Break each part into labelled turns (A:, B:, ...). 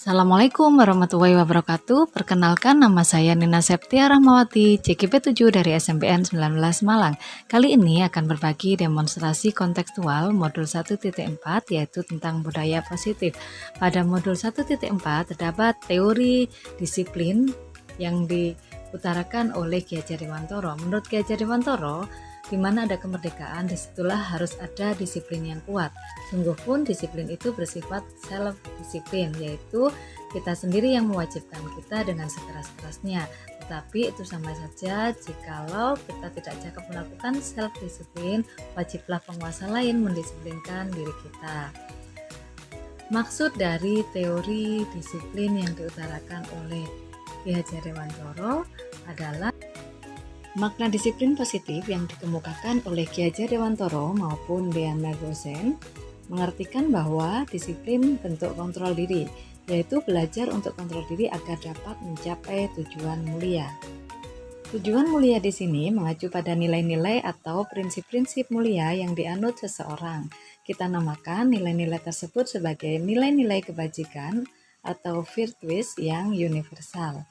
A: Assalamualaikum warahmatullahi wabarakatuh. Perkenalkan, nama saya Nina Septia Rahmawati, CGP 7 dari SMPN 19 Malang. Kali ini akan berbagi demonstrasi kontekstual modul 1.4, yaitu tentang budaya positif. Pada modul 1.4 terdapat teori disiplin yang diutarakan oleh Ki Hajar Dewantara. Menurut Ki Hajar Dewantara, di mana ada kemerdekaan, disitulah harus ada disiplin yang kuat. Sungguh pun disiplin itu bersifat self-disiplin, yaitu kita sendiri yang mewajibkan kita dengan sekeras-kerasnya. Tetapi itu sama saja jikalau kita tidak cakap melakukan self-disiplin, wajiblah penguasa lain mendisiplinkan diri kita. Maksud dari teori disiplin yang diutarakan oleh Ki Hajar Dewantara adalah makna disiplin positif yang dikemukakan oleh Ki Hajar Dewantara maupun Diana Gosen mengartikan bahwa disiplin bentuk kontrol diri, yaitu belajar untuk kontrol diri agar dapat mencapai tujuan mulia. Tujuan mulia di sini mengacu pada nilai-nilai atau prinsip-prinsip mulia yang dianut seseorang. Kita namakan nilai-nilai tersebut sebagai nilai-nilai kebajikan atau virtues yang universal.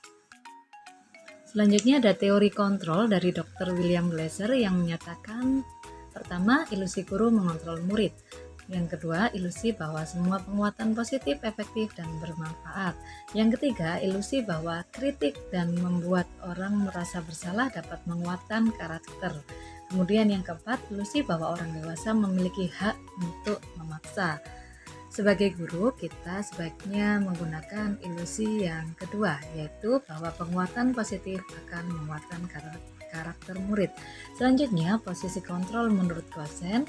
A: Selanjutnya ada teori kontrol dari Dr. William Glasser yang menyatakan pertama, ilusi guru mengontrol murid. Yang kedua, ilusi bahwa semua penguatan positif, efektif, dan bermanfaat. Yang ketiga, ilusi bahwa kritik dan membuat orang merasa bersalah dapat menguatkan karakter. Kemudian yang keempat, ilusi bahwa orang dewasa memiliki hak untuk memaksa. Sebagai guru, kita sebaiknya menggunakan ilusi yang kedua, yaitu bahwa penguatan positif akan menguatkan karakter murid. Selanjutnya, posisi kontrol menurut Gosen,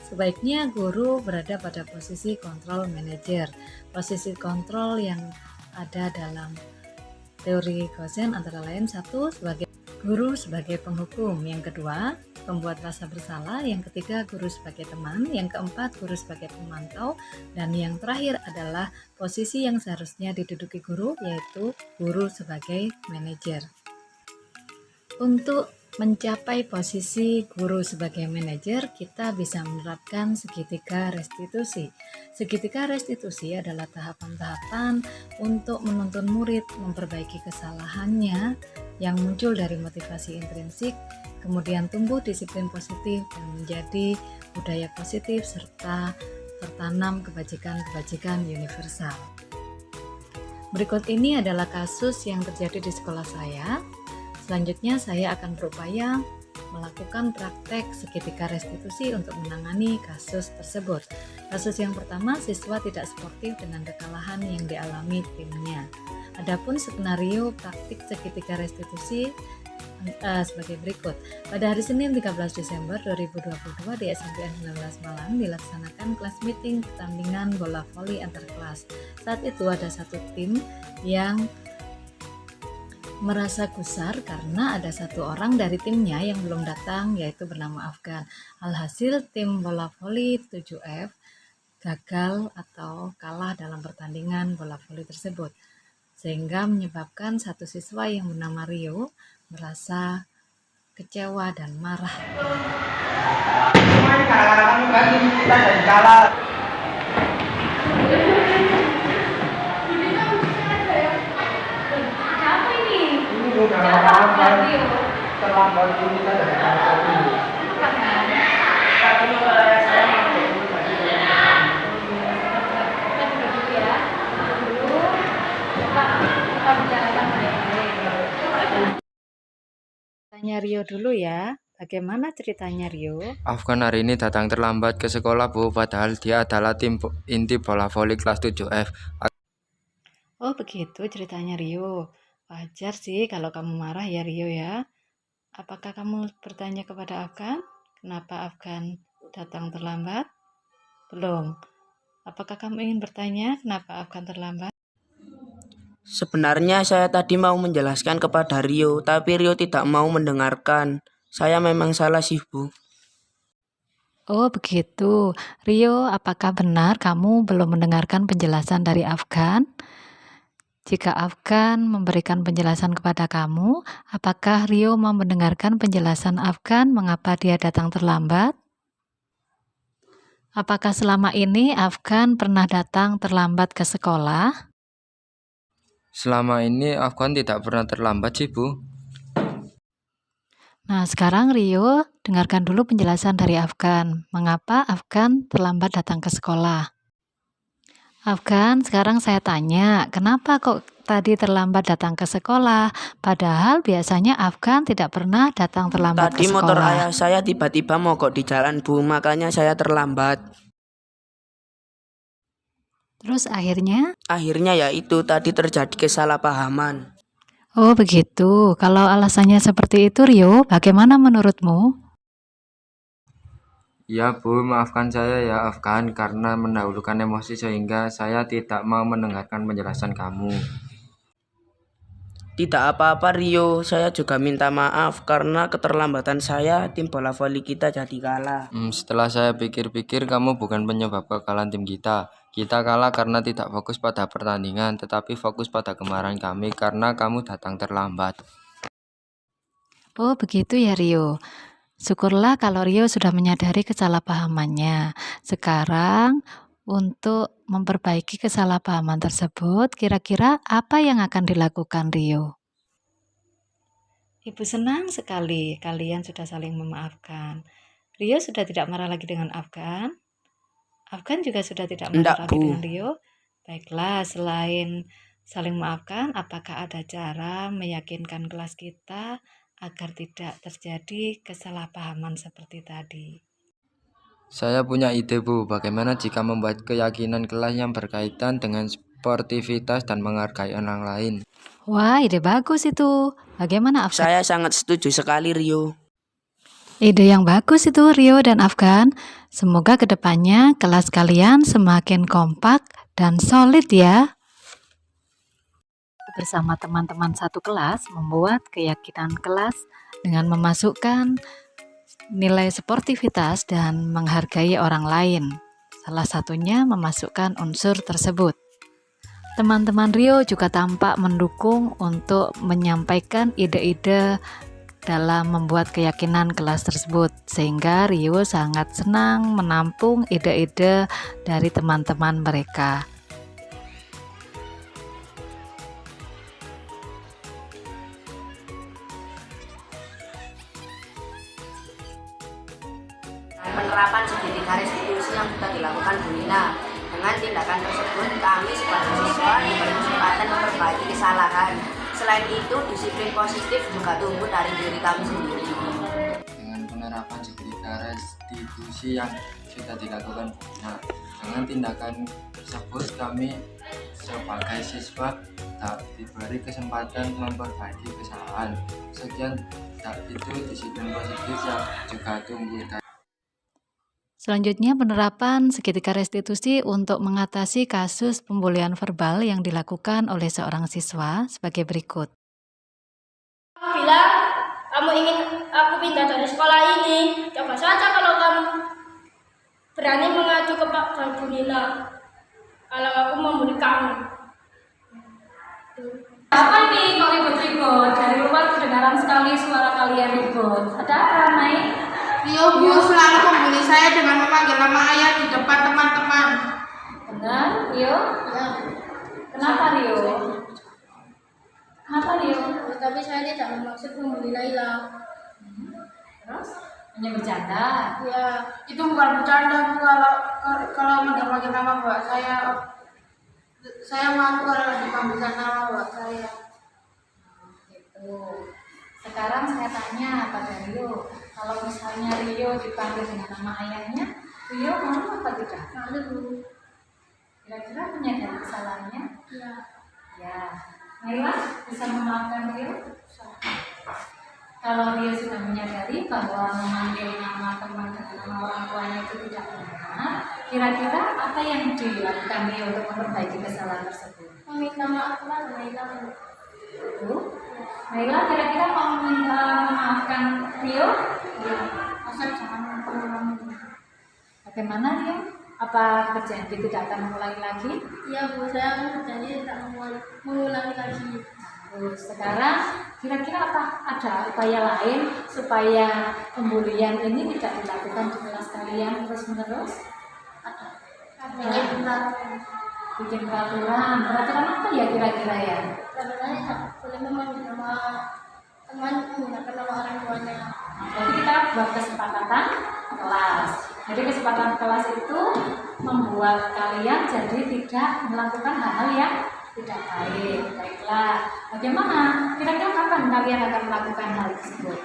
A: sebaiknya guru berada pada posisi kontrol manajer. Posisi kontrol yang ada dalam teori Gosen antara lain satu, sebagai guru sebagai penghukum, yang kedua pembuat rasa bersalah, yang ketiga guru sebagai teman, yang keempat guru sebagai pemantau, dan yang terakhir adalah posisi yang seharusnya diduduki guru, yaitu guru sebagai manajer. Untuk mencapai posisi guru sebagai manajer, kita bisa menerapkan segitiga restitusi. Segitiga restitusi adalah tahapan-tahapan untuk menuntun murid memperbaiki kesalahannya yang muncul dari motivasi intrinsik, kemudian tumbuh disiplin positif dan menjadi budaya positif serta tertanam kebajikan-kebajikan universal. Berikut ini adalah kasus yang terjadi di sekolah saya. Selanjutnya saya akan berupaya melakukan praktek segitiga restitusi untuk menangani kasus tersebut. Kasus yang pertama, siswa tidak sportif dengan kekalahan yang dialami timnya. Adapun skenario praktik segitiga restitusi sebagai berikut. Pada hari Senin 13 Desember 2022 di SMPN 19 Malang dilaksanakan kelas meeting pertandingan bola voli antar kelas. Saat itu ada satu tim yang merasa gusar karena ada satu orang dari timnya yang belum datang, yaitu bernama Afgan. Alhasil tim bola voli 7F gagal atau kalah dalam pertandingan bola voli tersebut, sehingga menyebabkan satu siswa yang bernama Rio merasa kecewa dan marah. Tanya Rio dulu ya. Bagaimana ceritanya Rio?
B: Afgan hari ini datang terlambat ke sekolah, Bu, padahal dia adalah tim inti bola voli kelas 7F.
A: Oh begitu ceritanya Rio. Wajar sih kalau kamu marah ya Rio ya. Apakah kamu bertanya kepada Afgan? Kenapa Afgan datang terlambat? Belum. Apakah kamu ingin bertanya kenapa Afgan terlambat?
C: Sebenarnya saya tadi mau menjelaskan kepada Rio, tapi Rio tidak mau mendengarkan. Saya memang salah sih, Bu.
A: Oh begitu. Rio, apakah benar kamu belum mendengarkan penjelasan dari Afgan? Jika Afgan memberikan penjelasan kepada kamu, apakah Rio mau mendengarkan penjelasan Afgan mengapa dia datang terlambat? Apakah selama ini Afgan pernah datang terlambat ke sekolah?
B: Selama ini Afgan tidak pernah terlambat sih, Bu.
A: Nah, sekarang Rio, dengarkan dulu penjelasan dari Afgan. Mengapa Afgan terlambat datang ke sekolah? Afgan, sekarang saya tanya, kenapa kok tadi terlambat datang ke sekolah? Padahal biasanya Afgan tidak pernah datang terlambat
C: Tadi
A: ke
C: motor
A: sekolah.
C: ayah saya tiba-tiba mogok di jalan, Bu, makanya saya terlambat.
A: Terus akhirnya?
C: Akhirnya ya itu tadi terjadi kesalahpahaman.
A: Oh begitu, kalau alasannya seperti itu Rio, bagaimana menurutmu?
B: Ya, Bu, maafkan saya ya, Afgan, karena mendahulukan emosi sehingga saya tidak mau mendengarkan penjelasan kamu.
C: Tidak apa-apa Rio, saya juga minta maaf karena keterlambatan saya tim bola voli kita jadi kalah.
B: Setelah saya pikir-pikir, kamu bukan penyebab kekalahan tim kita. Kita kalah karena tidak fokus pada pertandingan, tetapi fokus pada kemarahan kami karena kamu datang terlambat.
A: Oh begitu ya Rio. Syukurlah kalau Rio sudah menyadari kesalahpahamannya. Sekarang untuk memperbaiki kesalahpahaman tersebut, kira-kira apa yang akan dilakukan Rio? Ibu senang sekali kalian sudah saling memaafkan. Rio sudah tidak marah lagi dengan Afgan. Afgan juga sudah tidak marah
C: Enggak,
A: lagi
C: Bu.
A: dengan Rio. Baiklah, selain saling memaafkan, apakah ada cara meyakinkan kelas kita agar tidak terjadi kesalahpahaman seperti tadi?
B: Saya punya ide, Bu. Bagaimana jika membuat keyakinan kelas yang berkaitan dengan sportivitas dan menghargai orang lain?
A: Wah, ide bagus itu. Bagaimana Afgan?
C: Saya sangat setuju sekali Rio.
A: Ide yang bagus itu Rio dan Afgan. Semoga kedepannya kelas kalian semakin kompak dan solid ya. Bersama teman-teman satu kelas membuat keyakinan kelas dengan memasukkan nilai sportivitas dan menghargai orang lain. Salah satunya memasukkan unsur tersebut. Teman-teman Rio juga tampak mendukung untuk menyampaikan ide-ide dalam membuat keyakinan kelas tersebut, sehingga Rio sangat senang menampung ide-ide dari teman-teman mereka.
D: Penerapan segitiga restitusi yang sudah dilakukan Bu Nina. Dengan tindakan tersebut, kami sebagai siswa diberi kesempatan memperbaiki kesalahan. Selain itu, disiplin positif juga tumbuh dari diri kami sendiri.
B: Dengan penerapan segitiga restitusi yang sudah dilakukan, nah, dengan tindakan tersebut kami sebagai siswa tak diberi kesempatan memperbaiki kesalahan. Sekian, itu disiplin positif yang juga tumbuh.
A: Selanjutnya, penerapan segitiga restitusi untuk mengatasi kasus pembulian verbal yang dilakukan oleh seorang siswa sebagai berikut.
E: Bilang, kamu ingin aku pindah dari sekolah ini, coba saja kalau kamu berani mengadu ke Pak Bu Nina kalau aku membuli kamu.
F: Apa nih kok ribut-ribut? Dari luar kedengaran sekali suara kalian ribut. Ada apa, Mai?
G: Rio Bu selalu membuli saya dengan memanggil nama ayah di depan teman-teman.
F: Benar, Rio?
G: Ya.
F: Kenapa Rio? Kenapa Rio?
E: Tapi saya tidak bermaksud membuli Laila.
F: Terus? Hanya bercanda.
E: Ya,
G: Itu bukan bercanda Bu, kalau memanggil nama bapak saya malu kalau dipanggilkan nama bapak saya.
F: Gitu. Sekarang saya tanya pada Rio, kalau misalnya Rio dipanggil dengan nama ayahnya, Rio mau apa tidak?
E: malu Bu.
F: Kira-kira menyadari kesalahannya?
E: Ya,
F: Ya. Naila, bisa memaafkan Rio? Kalau Rio sudah menyadari bahwa memanggil nama teman dengan nama orang tuanya itu tidak benar, kira-kira apa yang dilakukan Rio untuk memperbaiki kesalahan tersebut?
E: meminta maaf lah Laila.
F: Bu, Naila kira-kira mau memaafkan Rio?
E: Asal jangan mengulangi.
F: Bagaimana Rio? Apa berjanji tidak akan mengulangi lagi?
E: Iya Bu, saya akan berjanji tidak mengulangi lagi.
F: Terus sekarang kira-kira apa ada upaya lain supaya pembulian ini tidak dilakukan di kelas kalian terus-menerus?
E: Bikin peraturan.
F: Bikin peraturan apa ya kira-kira ya?
E: Karena tidak boleh memanggil nama teman menggunakan nama orang tuanya.
F: Jadi kita buat kesepakatan kelas. Jadi kesepakatan kelas itu membuat kalian jadi tidak melakukan hal-hal yang tidak baik. Baiklah, bagaimana? Kira-kira kapan kalian akan melakukan hal tersebut?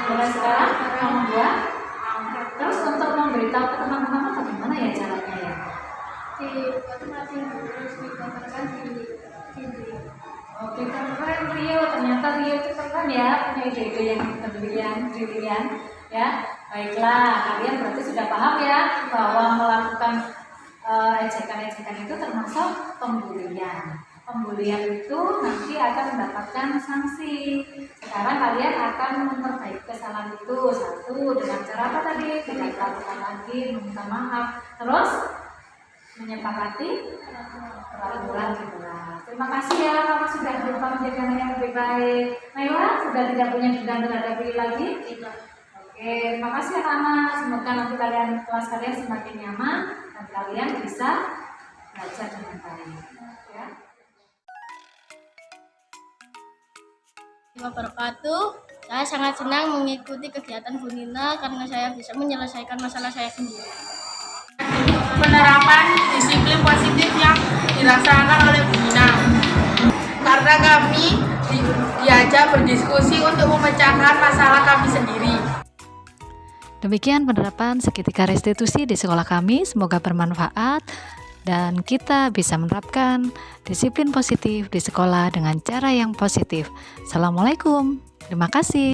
F: Mulai sekarang membuat. Terus untuk memberitahu ke teman-teman bagaimana ya caranya ya?
E: Di masing-masing terus digambarkan di dinding.
F: Oke, keren Rio. Ternyata Rio itu keren ya, punya ide-ide yang brilian ya. Baiklah, kalian berarti sudah paham ya bahwa melakukan ejekan-ejekan itu termasuk pembulian. Pembulian itu nanti akan mendapatkan sanksi. Sekarang kalian akan memperbaiki kesalahan itu. Satu, dengan cara apa tadi? Tidak dilakukan lagi, meminta maaf. Terus menyepakati peraturan kita. Terima kasih ya, kamu sudah berubah menjadi anak yang lebih baik. Naila sudah tidak punya dendam terhadap diri lagi? Tidak. Oke, terima kasih anak-anak. Semoga nanti kelas kalian semakin nyaman dan kalian bisa belajar dengan baik. Ya.
E: Wabarakatuh. Saya sangat senang mengikuti kegiatan Bu Nina karena saya bisa menyelesaikan masalah saya sendiri.
G: Penerapan disiplin positif yang dilaksanakan oleh Bu Nina. Karena kami diajak berdiskusi untuk memecahkan masalah kami sendiri.
A: Demikian penerapan seketika restitusi di sekolah kami, semoga bermanfaat dan kita bisa menerapkan disiplin positif di sekolah dengan cara yang positif. Assalamualaikum, terima kasih.